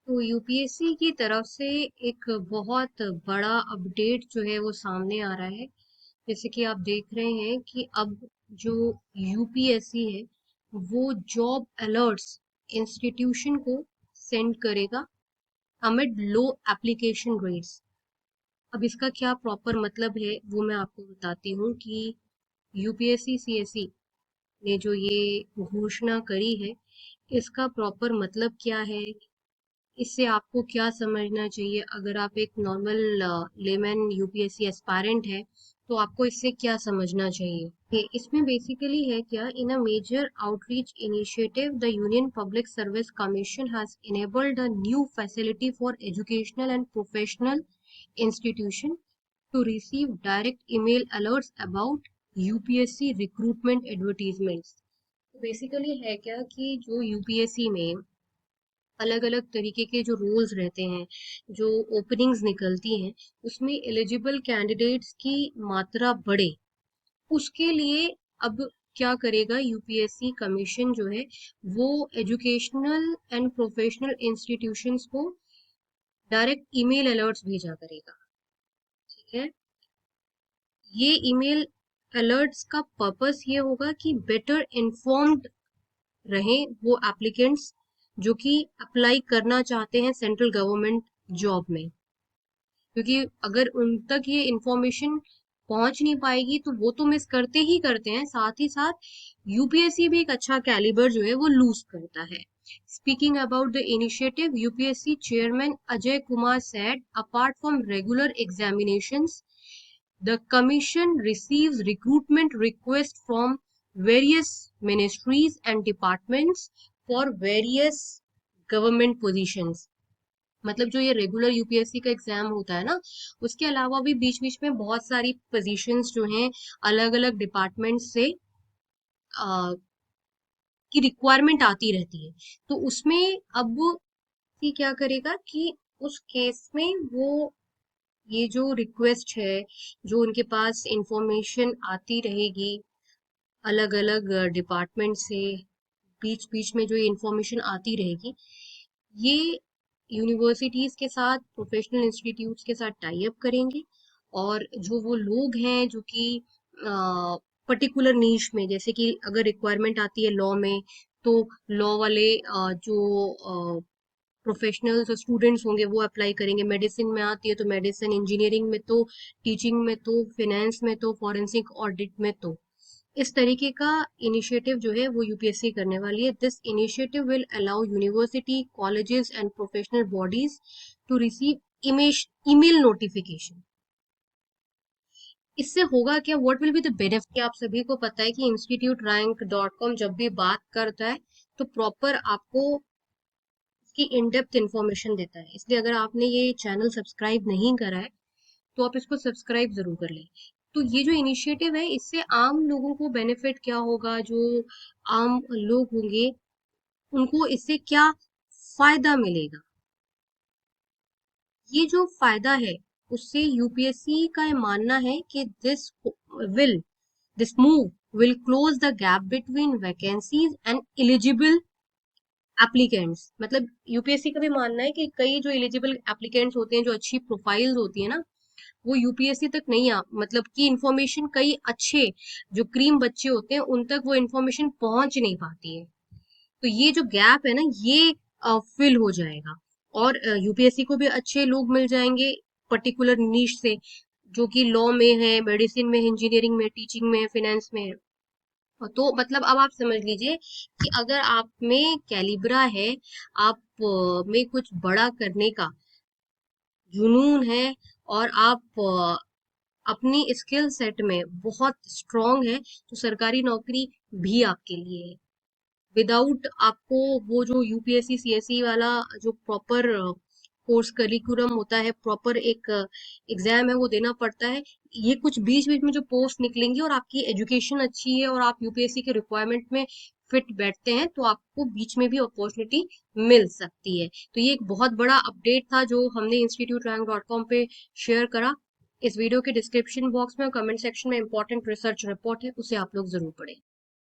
तो यूपीएससी की तरफ से एक बहुत बड़ा अपडेट जो है वो सामने आ रहा है। जैसे कि आप देख रहे हैं कि अब जो यूपीएससी है वो जॉब अलर्ट्स इंस्टीट्यूशन को सेंड करेगा अमिड लो एप्लीकेशन रेट्स। अब इसका क्या प्रॉपर मतलब है वो मैं आपको बताती हूँ कि यूपीएससी सीएससी ने जो ये घोषणा करी है इसका प्रॉपर मतलब क्या है, इससे आपको क्या समझना चाहिए। अगर आप एक नॉर्मल लेमैन यूपीएससी एस्पायरेंट है तो आपको इससे क्या समझना चाहिए। इसमें बेसिकली है क्या, in a major outreach initiative the Union Public Service Commission has enabled a new facility for educational and professional institution to receive direct email alerts about UPSC recruitment advertisements. Basically है क्या कि जो UPSC में अलग अलग तरीके के जो रोल्स रहते हैं, जो ओपनिंग्स निकलती हैं, उसमें एलिजिबल कैंडिडेट्स की मात्रा बढ़े, उसके लिए अब क्या करेगा यूपीएससी कमीशन जो है वो एजुकेशनल एंड प्रोफेशनल इंस्टीट्यूशंस को डायरेक्ट ईमेल अलर्ट्स भेजा करेगा। ठीक है, ये ईमेल अलर्ट्स का पर्पस ये होगा कि बेटर इन्फॉर्म्ड रहें वो एप्लीकेंट्स जो कि अप्लाई करना चाहते हैं सेंट्रल गवर्नमेंट जॉब में, क्योंकि अगर उन तक ये इंफॉर्मेशन पहुंच नहीं पाएगी तो वो तो मिस करते ही करते हैं, साथ ही साथ यूपीएससी भी एक अच्छा कैलिबर जो है वो लूज करता है। Speaking about the initiative, UPSC chairman Ajay Kumar said apart from regular examinations the Commission receives recruitment requests from various ministries and departments for various government positions। मतलब जो ये रेगुलर यूपीएससी का एग्जाम होता है ना, उसके अलावा भी बीच बीच में बहुत सारी पोजीशंस जो हैं अलग अलग डिपार्टमेंट से की रिक्वायरमेंट आती रहती है। तो उसमें अब ये क्या करेगा कि उस केस में वो ये जो रिक्वेस्ट है, जो उनके पास इंफॉर्मेशन आती रहेगी अलग अलग डिपार्टमेंट से, बीच बीच में जो ये इंफॉर्मेशन आती रहेगी, ये यूनिवर्सिटीज के साथ, प्रोफेशनल इंस्टीट्यूट्स के साथ टाई अप करेंगे। और जो वो लोग हैं जो कि पर्टिकुलर नीश में, जैसे कि अगर रिक्वायरमेंट आती है लॉ में, तो लॉ वाले जो प्रोफेशनल्स और स्टूडेंट्स होंगे वो अप्लाई करेंगे। मेडिसिन में आती है तो मेडिसिन, इंजीनियरिंग में तो, टीचिंग में तो, फाइनेंस में तो, फॉरेंसिक ऑडिट में तो, इस तरीके का इनिशिएटिव जो है वो यूपीएससी करने वाली है। This initiative will allow university, colleges and professional bodies to receive email notification. इससे होगा क्या, what will be the benefit. आप सभी को पता है कि इंस्टीट्यूट रैंक डॉट कॉम जब भी बात करता है तो प्रॉपर आपको की इन डेप्थ इंफॉर्मेशन देता है। इसलिए अगर आपने ये चैनल सब्सक्राइब नहीं करा है तो आप इसको सब्सक्राइब जरूर कर लें। तो ये जो इनिशिएटिव है इससे आम लोगों को बेनिफिट क्या होगा, जो आम लोग होंगे उनको इससे क्या फायदा मिलेगा। ये जो फायदा है उससे यूपीएससी का मानना है कि will this move will close the gap between vacancies and eligible applicants. मतलब यूपीएससी का भी मानना है कि कई जो एलिजिबल एप्लीकेंट्स होते हैं, जो अच्छी प्रोफाइल्स होती है ना, वो यूपीएससी तक नहीं आ, मतलब कि इंफॉर्मेशन कई अच्छे जो क्रीम बच्चे होते हैं उन तक वो इंफॉर्मेशन पहुंच नहीं पाती है। तो ये जो गैप है ना ये फिल हो जाएगा और यूपीएससी को भी अच्छे लोग मिल जाएंगे पर्टिकुलर नीश से, जो कि लॉ में है, मेडिसिन में, इंजीनियरिंग में, टीचिंग में, फाइनेंस में है। तो मतलब अब आप समझ लीजिए कि अगर आप में कैलिब्रा है, आप में कुछ बड़ा करने का जुनून है, और आप अपनी स्किल सेट में बहुत स्ट्रांग है, तो सरकारी नौकरी भी आपके लिए है। विदाउट आपको वो जो यूपीएससी सीएससी वाला जो प्रॉपर कोर्स करिकुलम होता है, प्रॉपर एक एग्जाम है वो देना पड़ता है। ये कुछ बीच बीच में जो पोस्ट निकलेंगी और आपकी एजुकेशन अच्छी है और आप यूपीएससी के रिक्वायरमेंट में फिट बैठते हैं तो आपको बीच में भी अपॉर्चुनिटी मिल सकती है। तो ये एक बहुत बड़ा अपडेट था जो हमने इंस्टीट्यूट रैंक डॉट कॉम पे शेयर करा। इस वीडियो के डिस्क्रिप्शन बॉक्स में और कमेंट सेक्शन में इंपॉर्टेंट रिसर्च रिपोर्ट है, उसे आप लोग जरूर पढ़ें।